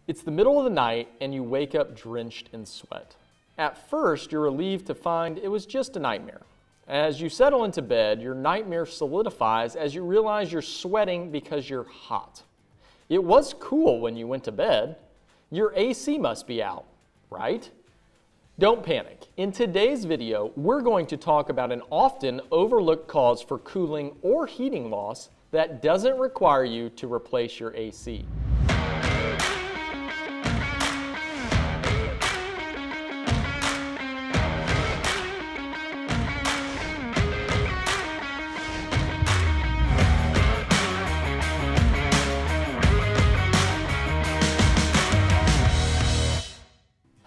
It's the middle of the night and you wake up drenched in sweat. At first, you're relieved to find it was just a nightmare. As you settle into bed, your nightmare solidifies as you realize you're sweating because you're hot. It was cool when you went to bed. Your AC must be out, right? Don't panic. In today's video, we're going to talk about an often overlooked cause for cooling or heating loss that doesn't require you to replace your AC.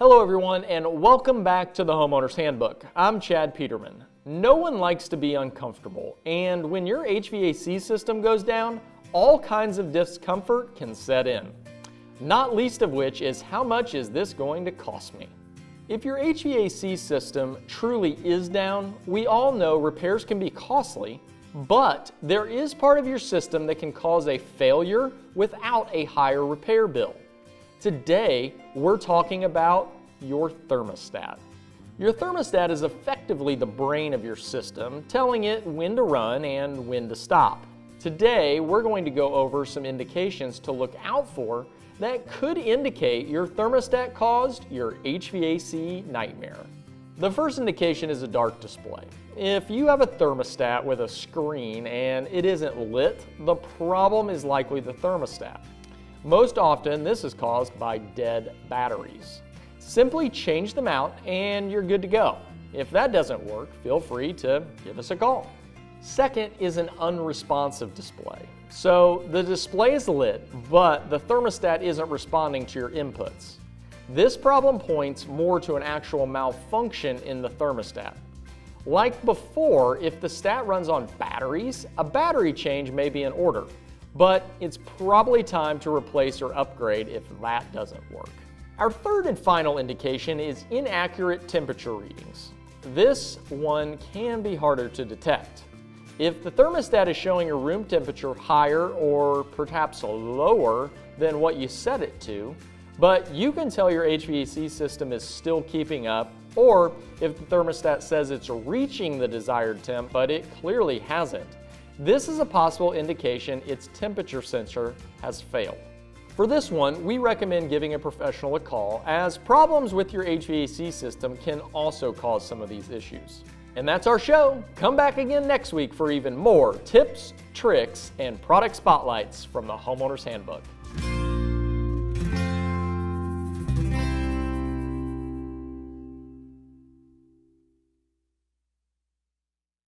Hello everyone, and welcome back to the Homeowner's Handbook. I'm Chad Peterman. No one likes to be uncomfortable, and when your HVAC system goes down, all kinds of discomfort can set in. Not least of which is, how much is this going to cost me? If your HVAC system truly is down, we all know repairs can be costly, but there is part of your system that can cause a failure without a higher repair bill. Today, we're talking about your thermostat. Your thermostat is effectively the brain of your system, telling it when to run and when to stop. Today, we're going to go over some indications to look out for that could indicate your thermostat caused your HVAC nightmare. The first indication is a dark display. If you have a thermostat with a screen and it isn't lit, the problem is likely the thermostat. Most often, this is caused by dead batteries. Simply change them out and you're good to go. If that doesn't work, feel free to give us a call. Second is an unresponsive display. So the display is lit, but the thermostat isn't responding to your inputs. This problem points more to an actual malfunction in the thermostat. Like before, if the stat runs on batteries, a battery change may be in order. But it's probably time to replace or upgrade if that doesn't work. Our third and final indication is inaccurate temperature readings. This one can be harder to detect. If the thermostat is showing your room temperature higher or perhaps lower than what you set it to, but you can tell your HVAC system is still keeping up, or if the thermostat says it's reaching the desired temp, but it clearly hasn't, this is a possible indication its temperature sensor has failed. For this one, we recommend giving a professional a call, as problems with your HVAC system can also cause some of these issues. And that's our show. Come back again next week for even more tips, tricks, and product spotlights from the Homeowner's Handbook.